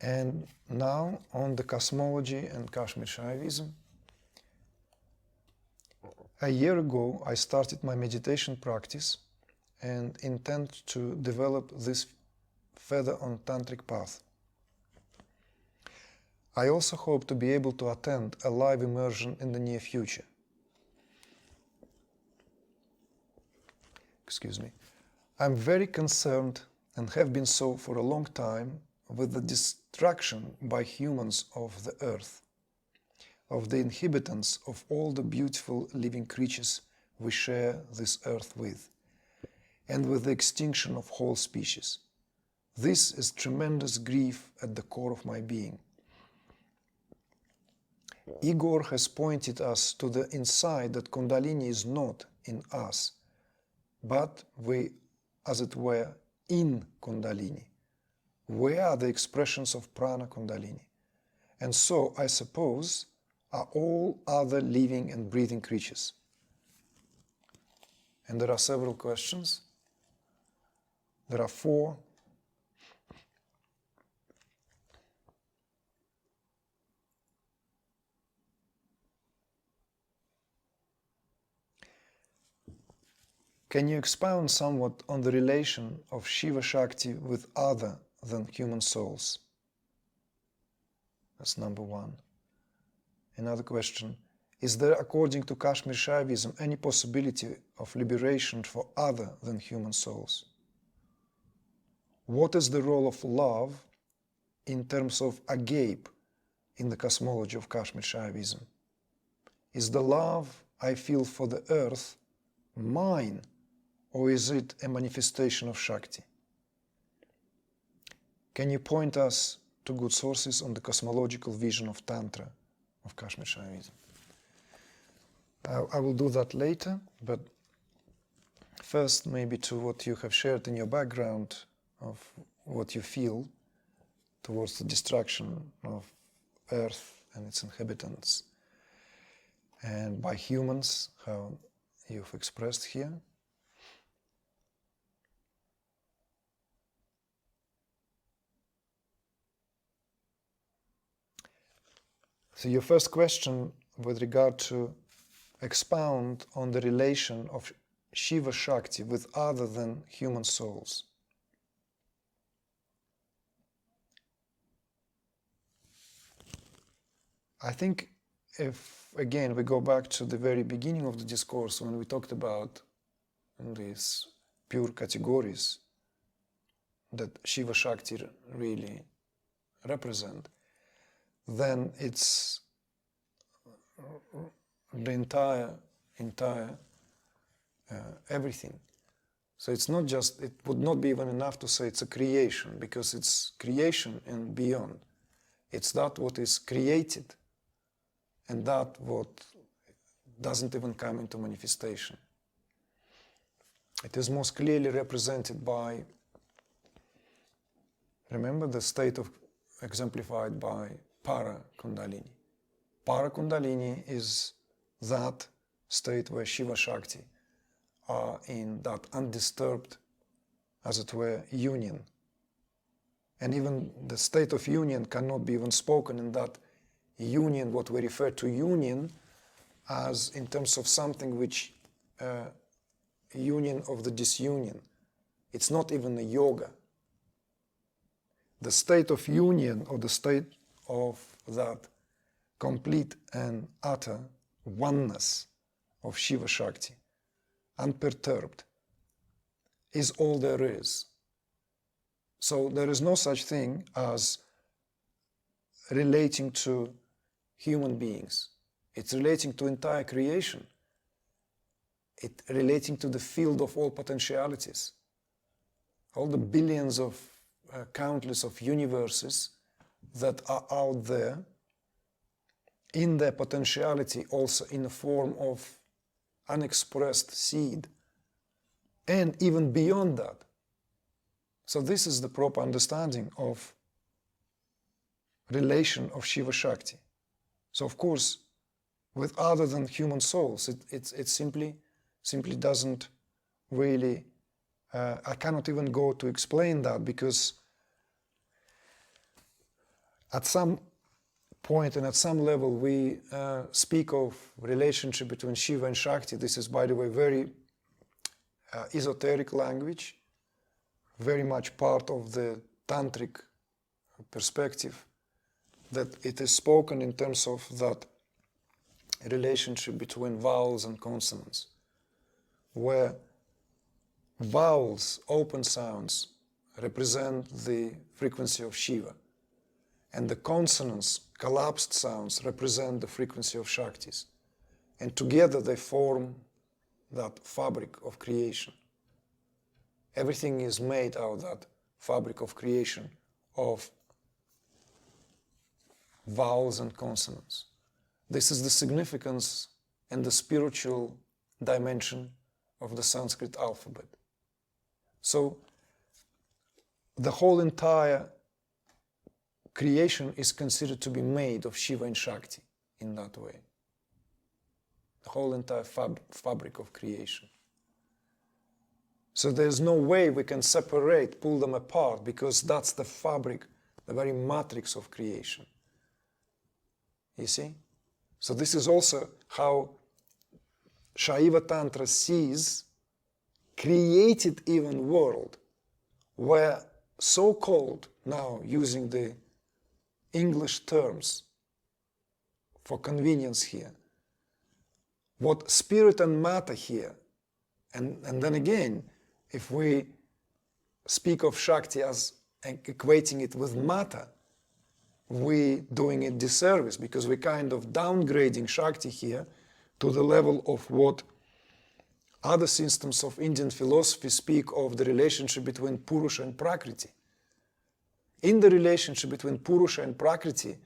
And now on the cosmology and Kashmir Shaivism. A year ago I started my meditation practice and intend to develop this further on tantric path. I also hope to be able to attend a live immersion in the near future. Excuse me. I'm very concerned, and have been so for a long time, with the destruction by humans of the earth, of the inhabitants of all the beautiful living creatures we share this earth with, and with the extinction of whole species. This is tremendous grief at the core of my being. Igor has pointed us to the insight that Kundalini is not in us, but we, as it were, in Kundalini. We are the expressions of prana Kundalini, and so, I suppose, are all other living and breathing creatures. And there are several questions. There are 4. Can you expound somewhat on the relation of Shiva Shakti with other than human souls? That's number 1. Another question, is there, according to Kashmir Shaivism, any possibility of liberation for other than human souls? What is the role of love in terms of agape in the cosmology of Kashmir Shaivism? Is the love I feel for the earth mine, or is it a manifestation of Shakti? Can you point us to good sources on the cosmological vision of Tantra of Kashmir Shaivism? I will do that later, but first maybe to what you have shared in your background of what you feel towards the destruction of Earth and its inhabitants, and by humans, how you've expressed here. So your first question with regard to expound on the relation of Shiva Shakti with other than human souls. I think if, again, we go back to the very beginning of the discourse when we talked about these pure categories that Shiva Shakti really represent, then it's the entire everything. So it's not just, it would not be even enough to say it's a creation, because it's creation and beyond. It's that what is created and that what doesn't even come into manifestation. It is most clearly represented by, remember, the state of exemplified by para Kundalini. Para Kundalini is that state where Shiva Shakti are in that undisturbed, as it were, union. And even the state of union cannot be even spoken in that union, what we refer to union as in terms of something which union of the disunion. It's not even a yoga. The state of union, or the state of that complete and utter oneness of Shiva Shakti, unperturbed, is all there is. So there is no such thing as relating to human beings. It's relating to entire creation. It's relating to the field of all potentialities. All the billions of countless of universes that are out there in their potentiality, also in the form of unexpressed seed, and even beyond that. So this is the proper understanding of relation of Shiva Shakti. So of course, with other than human souls, it simply doesn't really, I cannot even go to explain that, because at some point and at some level we speak of relationship between Shiva and Shakti. This is, by the way, very esoteric language, very much part of the tantric perspective, that it is spoken in terms of that relationship between vowels and consonants, where vowels, open sounds, represent the frequency of Shiva, and the consonants, collapsed sounds, represent the frequency of Shaktis. And together they form that fabric of creation. Everything is made out of that fabric of creation of vowels and consonants. This is the significance and the spiritual dimension of the Sanskrit alphabet. So the whole entire creation is considered to be made of Shiva and Shakti in that way. The whole entire fabric of creation. So there's no way we can separate, pull them apart, because that's the fabric, the very matrix of creation. You see? So this is also how Shaiva Tantra sees created even world, where so-called, now using the English terms for convenience here, what spirit and matter here, and then again, if we speak of Shakti as equating it with matter, we doing it disservice, because we're kind of downgrading Shakti here to the level of what other systems of Indian philosophy speak of the relationship between Purusha and Prakriti. In the relationship between Purusha and Prakriti,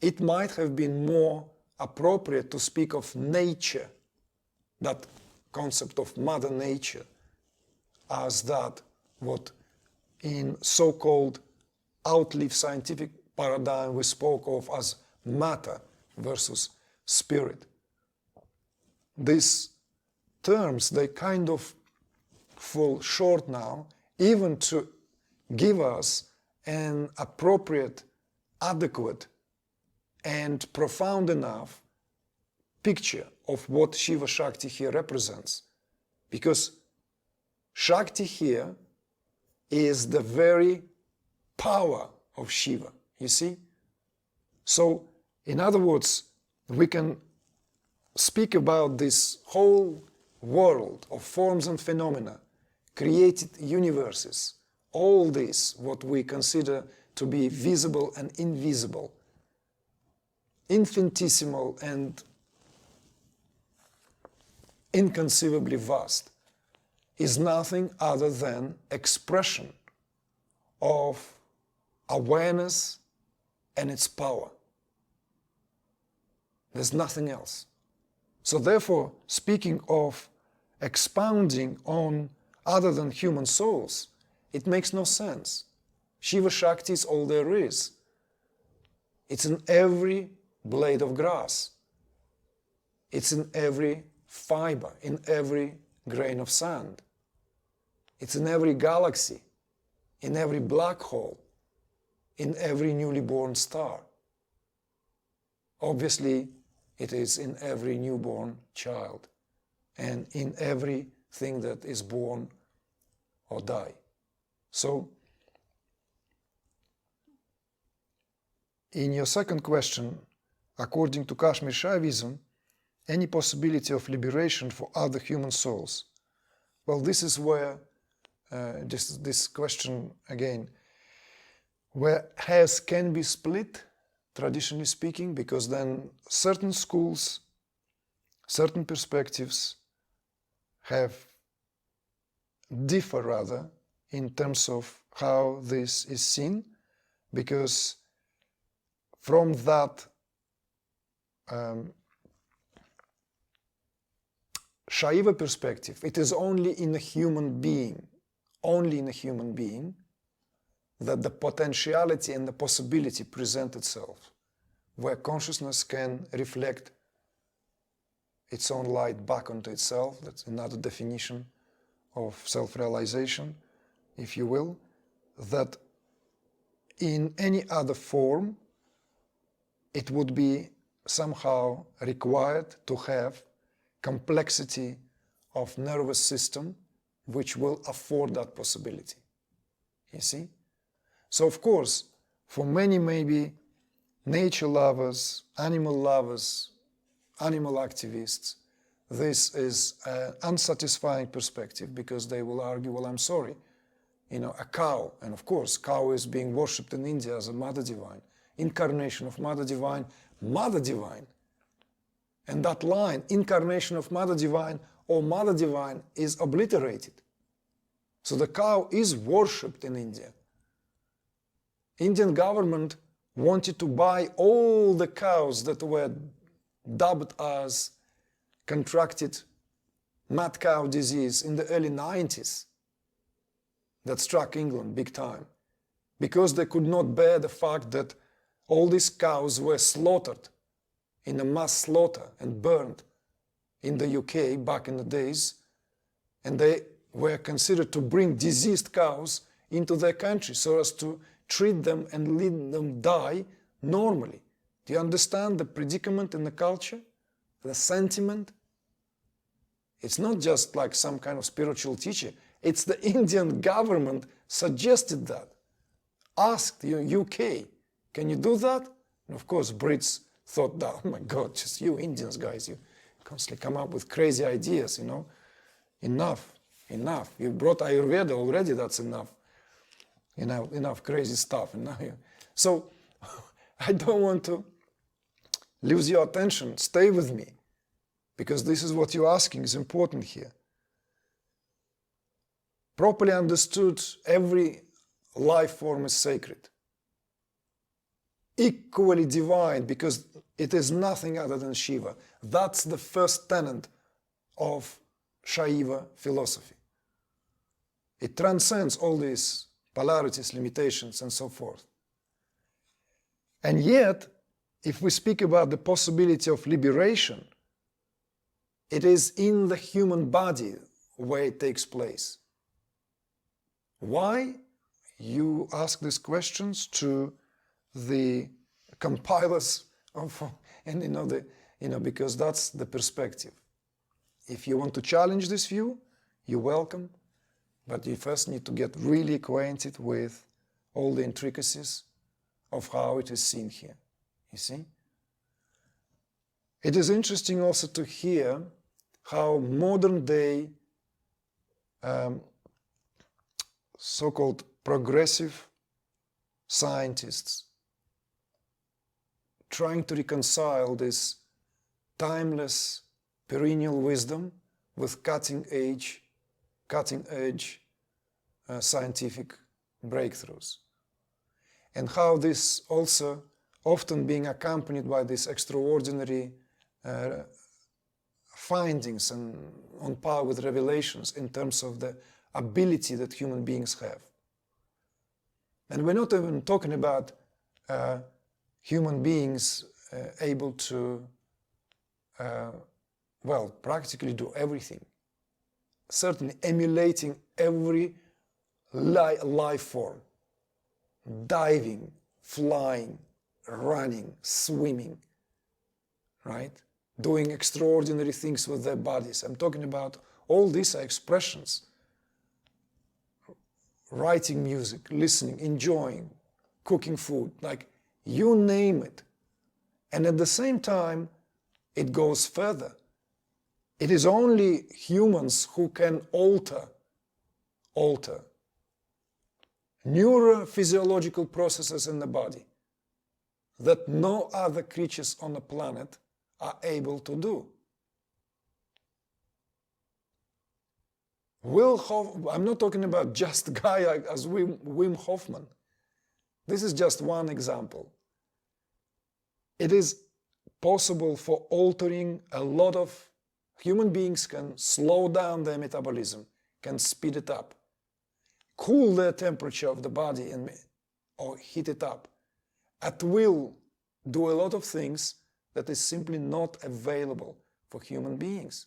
it might have been more appropriate to speak of nature, that concept of Mother Nature, as that what in so-called outlive scientific paradigm we spoke of as matter versus spirit. These terms, they kind of fall short now, even to give us an appropriate, adequate, and profound enough picture of what Shiva Shakti here represents. Because Shakti here is the very power of Shiva, you see? So, in other words, we can speak about this whole world of forms and phenomena, created universes, all this, what we consider to be visible and invisible, infinitesimal and inconceivably vast, is nothing other than expression of awareness and its power. There's nothing else. So therefore, speaking of expounding on other than human souls, it makes no sense. Shiva Shakti is all there is. It's in every blade of grass. It's in every fiber, in every grain of sand. It's in every galaxy, in every black hole, in every newly born star. Obviously, it is in every newborn child and in everything that is born or die. So, in your second question, according to Kashmir Shaivism, any possibility of liberation for other human souls? Well, this is where this question again, where hairs can be split, traditionally speaking, because then certain schools, certain perspectives differ rather in terms of how this is seen, because from that Shaiva perspective, it is only in a human being, that the potentiality and the possibility present itself, where consciousness can reflect its own light back onto itself. That's another definition of self-realization, if you will, that in any other form it would be somehow required to have complexity of nervous system which will afford that possibility. You see? So of course, for many maybe nature lovers, animal activists, this is an unsatisfying perspective because they will argue, well, I'm sorry, a cow, and of course, cow is being worshipped in India as a mother divine, incarnation of mother divine, and that line, incarnation of mother divine or mother divine, is obliterated. So the cow is worshipped in India. Indian government wanted to buy all the cows that were dubbed as contracted mad cow disease in the early 90s that struck England big time, because they could not bear the fact that all these cows were slaughtered in a mass slaughter and burned in the UK back in the days, and they were considered to bring diseased cows into their country so as to treat them and let them die normally. Do you understand the predicament in the culture? The sentiment? It's not just like some kind of spiritual teacher. It's the Indian government suggested that. Asked UK, can you do that? And of course, Brits thought that, oh my God, just you Indians guys, you constantly come up with crazy ideas, Enough. You brought Ayurveda already, that's enough. Enough crazy stuff. So I don't want to lose your attention. Stay with me, because this is what you're asking is important here. Properly understood, every life form is sacred. Equally divine, because it is nothing other than Shiva. That's the first tenet of Shaiva philosophy. It transcends all these polarities, limitations, and so forth. And yet, if we speak about the possibility of liberation, it is in the human body where it takes place. Why? You ask these questions to the compilers of, and because that's the perspective. If you want to challenge this view, you're welcome, but you first need to get really acquainted with all the intricacies of how it is seen here. You see? It is interesting also to hear how modern day so-called progressive scientists trying to reconcile this timeless perennial wisdom with cutting edge scientific breakthroughs, and how this also often being accompanied by these extraordinary findings and on par with revelations in terms of the ability that human beings have. And we're not even talking about human beings able to practically do everything. Certainly emulating every life form. Diving, flying, running, swimming, right? Doing extraordinary things with their bodies. I'm talking about all these are expressions. Writing music, listening, enjoying, cooking food, like you name it. And at the same time, it goes further. It is only humans who can alter neurophysiological processes in the body that no other creatures on the planet are able to do. I'm not talking about just a guy as Wim Hofman. This is just one example. It is possible for altering a lot of human beings can slow down their metabolism, can speed it up, cool the temperature of the body or heat it up, at will do a lot of things that is simply not available for human beings.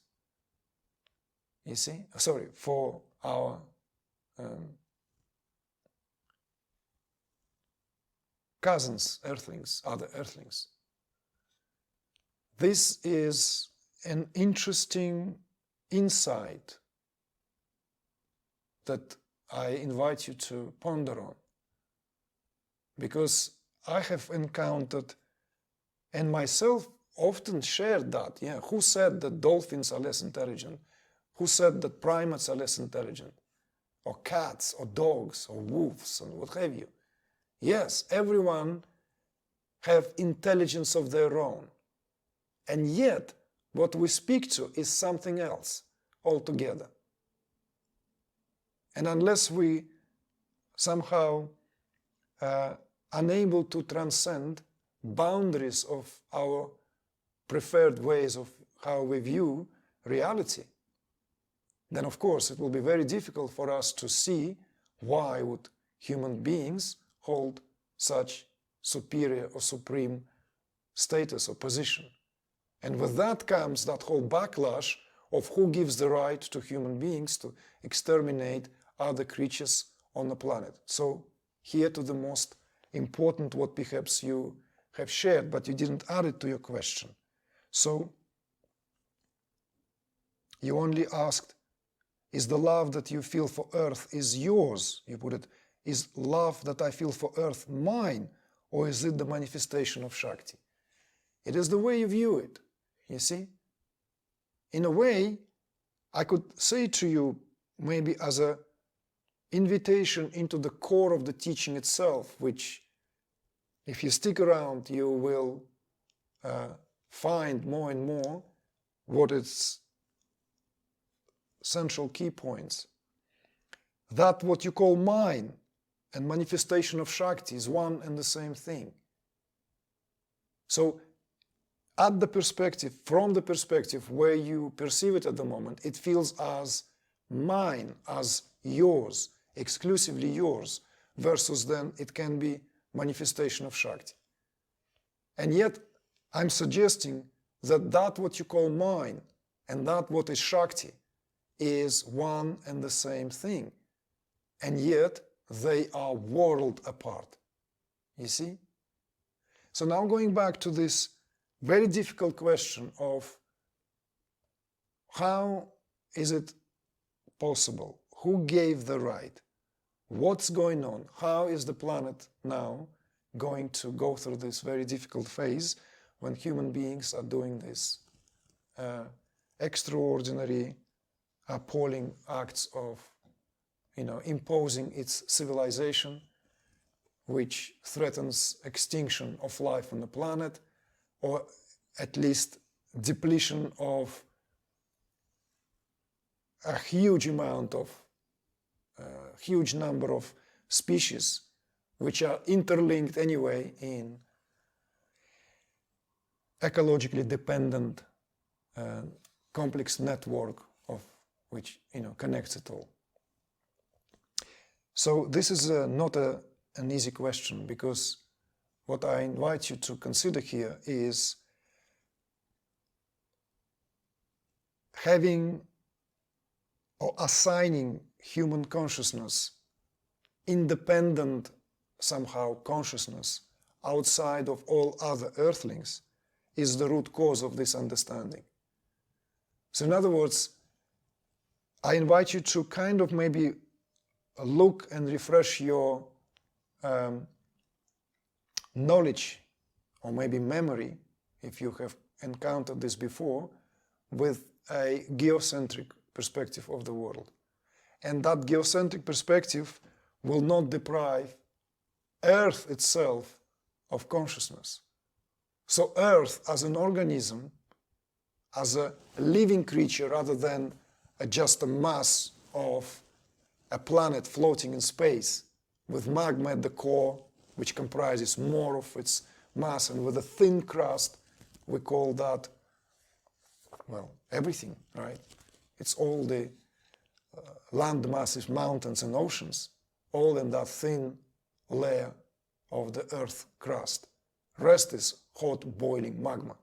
You see? Sorry, for our cousins, earthlings, other earthlings. this is an interesting insight that I invite you to ponder on, because I have encountered and myself often shared that. Yeah, who said that dolphins are less intelligent? Who said that primates are less intelligent? Or cats, or dogs, or wolves, and what have you? Yes, everyone have intelligence of their own. And yet, what we speak to is something else altogether. And unless we somehow unable to transcend boundaries of our preferred ways of how we view reality, then of course it will be very difficult for us to see why would human beings hold such superior or supreme status or position. And with that comes that whole backlash of who gives the right to human beings to exterminate other creatures on the planet. So here to the most important what perhaps you have shared, but you didn't add it to your question. So you only asked, is the love that you feel for Earth is yours? You put it, is love that I feel for Earth mine, or is it the manifestation of Shakti? It is the way you view it, you see? In a way, I could say to you, maybe as an invitation into the core of the teaching itself, which if you stick around, you will find more and more what its central key points. That what you call mine and manifestation of Shakti is one and the same thing. So at the perspective, from the perspective where you perceive it at the moment, it feels as mine, as yours, exclusively yours, versus then it can be manifestation of Shakti. And yet I'm suggesting that that what you call mine and that what is Shakti is one and the same thing. And yet they are world apart. You see? So now going back to this very difficult question of how is it possible? Who gave the right? What's going on? How is the planet now going to go through this very difficult phase when human beings are doing this extraordinary, appalling acts of, imposing its civilization, which threatens extinction of life on the planet, or at least depletion of a huge amount of, huge number of species, which are interlinked anyway in ecologically dependent complex network of which connects it all. So this is not an easy question, because what I invite you to consider here is having or assigning human consciousness independent somehow consciousness outside of all other earthlings is the root cause of this understanding. So in other words, I invite you to kind of maybe look and refresh your knowledge or maybe memory, if you have encountered this before, with a geocentric perspective of the world. And that geocentric perspective will not deprive Earth itself of consciousness. So Earth as an organism, as a living creature rather than just a mass of a planet floating in space with magma at the core, which comprises more of its mass, and with a thin crust, we call that, well, everything, right? It's all the land masses, mountains and oceans, all in that thin layer of the earth crust. Rest is hot boiling magma.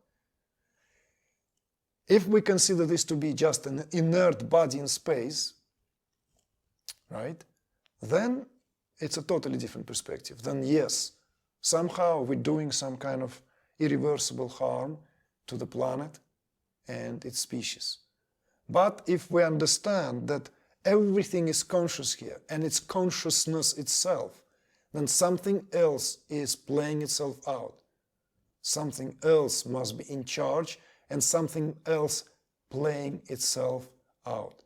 If we consider this to be just an inert body in space, right, then it's a totally different perspective. Then yes, somehow we're doing some kind of irreversible harm to the planet and its species. But if we understand that everything is conscious here and it's consciousness itself, then something else is playing itself out. Something else must be in charge and something else playing itself out.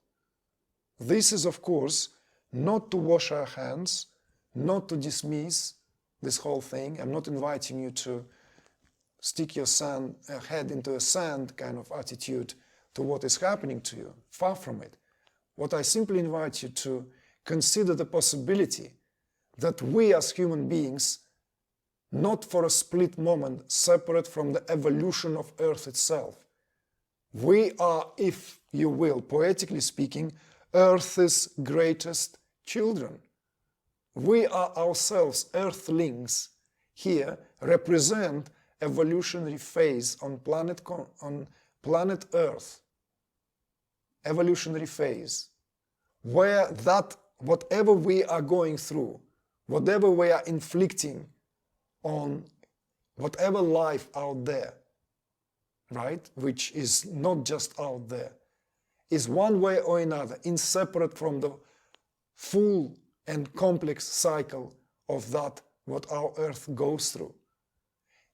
This is, of course, not to wash our hands, not to dismiss this whole thing. I'm not inviting you to stick your head into a sand kind of attitude to what is happening to you. Far from it. What I simply invite you to consider the possibility that we as human beings, not for a split moment, separate from the evolution of Earth itself. We are, if you will, poetically speaking, Earth's greatest children. We are ourselves, Earthlings, here represent evolutionary phase on planet Earth. Evolutionary phase, where that whatever we are going through, whatever we are inflicting on whatever life out there, right, which is not just out there, is one way or another inseparate from the full and complex cycle of that what our Earth goes through.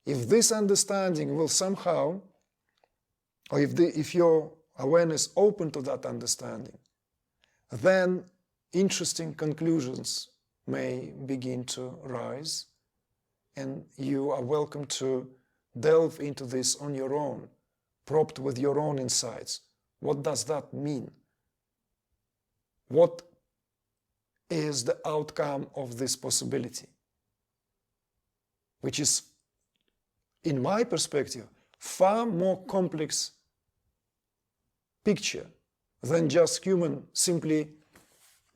If this understanding will somehow, or if your awareness open to that understanding, then interesting conclusions may begin to rise, and you are welcome to delve into this on your own, propped with your own insights. What does that mean? What is the outcome of this possibility? Which is, in my perspective, far more complex picture than just human simply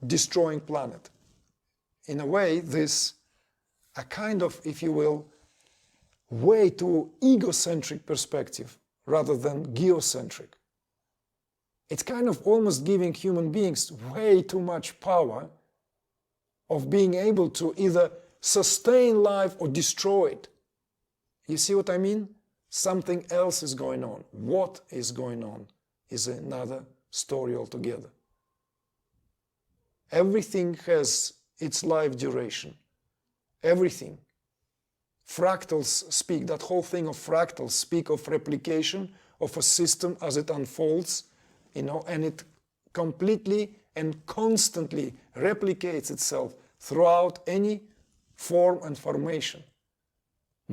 destroying planet. In a way, this a kind of, if you will, way to egocentric perspective rather than geocentric. It's kind of almost giving human beings way too much power of being able to either sustain life or destroy it. You see what I mean? Something else is going on. What is going on is another story altogether. Everything has its life duration. Everything. Fractals speak, that whole thing of fractals speak of replication of a system as it unfolds, and it completely and constantly replicates itself throughout any form and formation.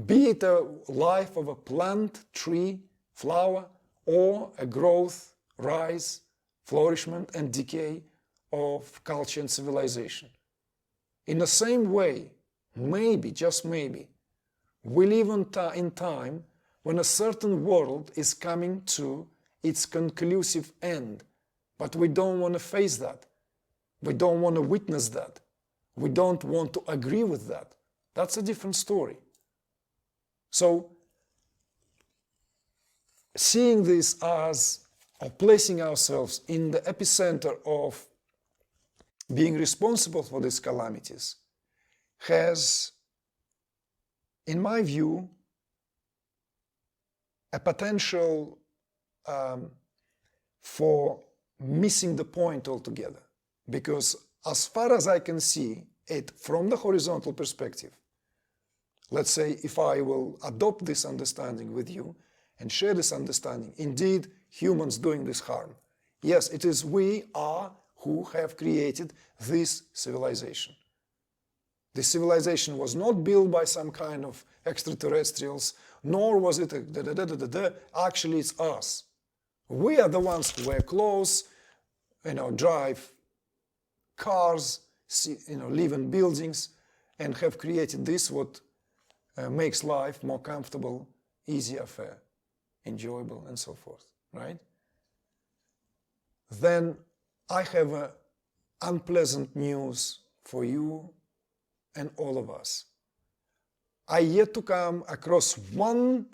Be it a life of a plant, tree, flower, or a growth, rise, flourishment, and decay of culture and civilization. In the same way, maybe, just maybe, we live in time when a certain world is coming to its conclusive end, but we don't want to face that. We don't want to witness that. We don't want to agree with that. That's a different story. So, seeing this as, or placing ourselves in the epicenter of being responsible for these calamities has, in my view, a potential for missing the point altogether. Because as far as I can see it from the horizontal perspective, let's say if I will adopt this understanding with you and share this understanding, indeed humans doing this harm. Yes, it is we are who have created this civilization. This civilization was not built by some kind of extraterrestrials, nor was it actually it's us. We are the ones who wear clothes, drive cars, live in buildings, and have created this what makes life more comfortable, easier, fair, enjoyable, and so forth, right? Then I have unpleasant news for you and all of us. I yet to come across one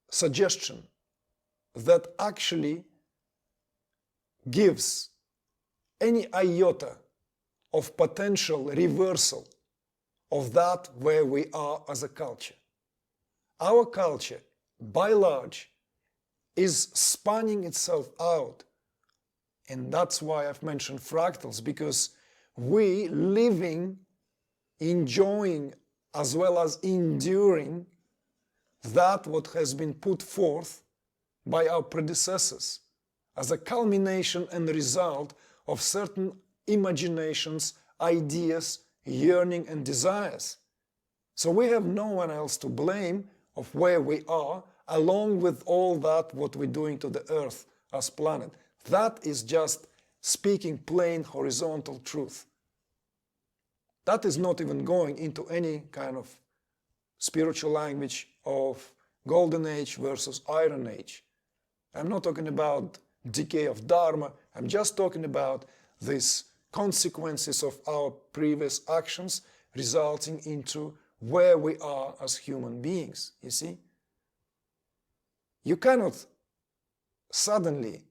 suggestion that actually gives any iota of potential reversal of that where we are as a culture. Our culture, by large, is spanning itself out. And that's why I've mentioned fractals, because we living, enjoying, as well as enduring that what has been put forth by our predecessors as a culmination and result of certain imaginations, ideas, yearning and desires. So we have no one else to blame of where we are, along with all that what we're doing to the earth as planet. That is just speaking plain horizontal truth. That is not even going into any kind of spiritual language of golden age versus iron age. I'm not talking about decay of dharma. I'm just talking about these consequences of our previous actions resulting into where we are as human beings, you see? You cannot suddenly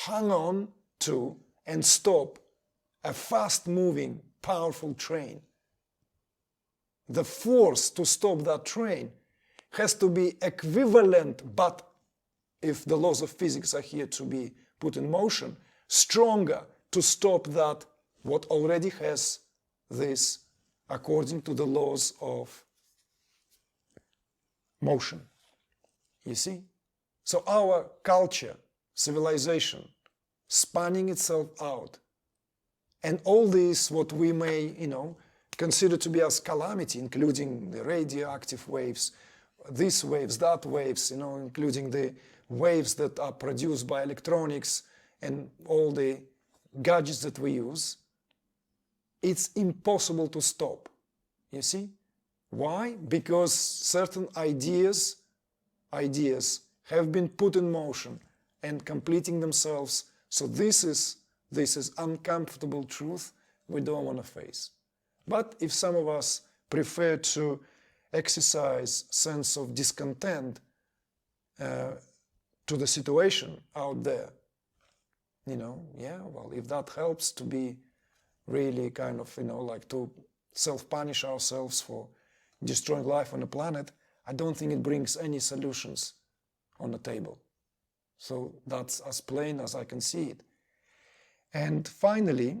hang on to and stop a fast-moving, powerful train. The force to stop that train has to be equivalent, but if the laws of physics are here to be put in motion, stronger to stop that what already has this according to the laws of motion. You see? So our culture, civilization, spanning itself out, and all this what we may, consider to be as calamity, including the radioactive waves, these waves, that waves, including the waves that are produced by electronics and all the gadgets that we use, it's impossible to stop. You see? Why? Because certain ideas have been put in motion and completing themselves. So this is uncomfortable truth we don't want to face. But if some of us prefer to exercise sense of discontent to the situation out there, if that helps to be really kind of, like to self-punish ourselves for destroying life on the planet, I don't think it brings any solutions on the table. So that's as plain as I can see it. And finally,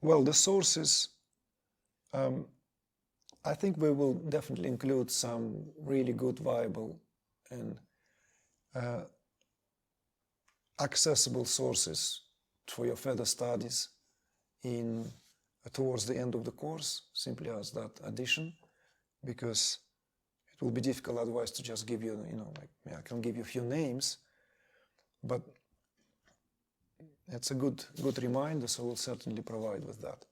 well, the sources, I think we will definitely include some really good, viable, and accessible sources for your further studies towards the end of the course, simply as that addition, because it will be difficult otherwise to just give you, I can give you a few names, but it's a good reminder, so we'll certainly provide with that.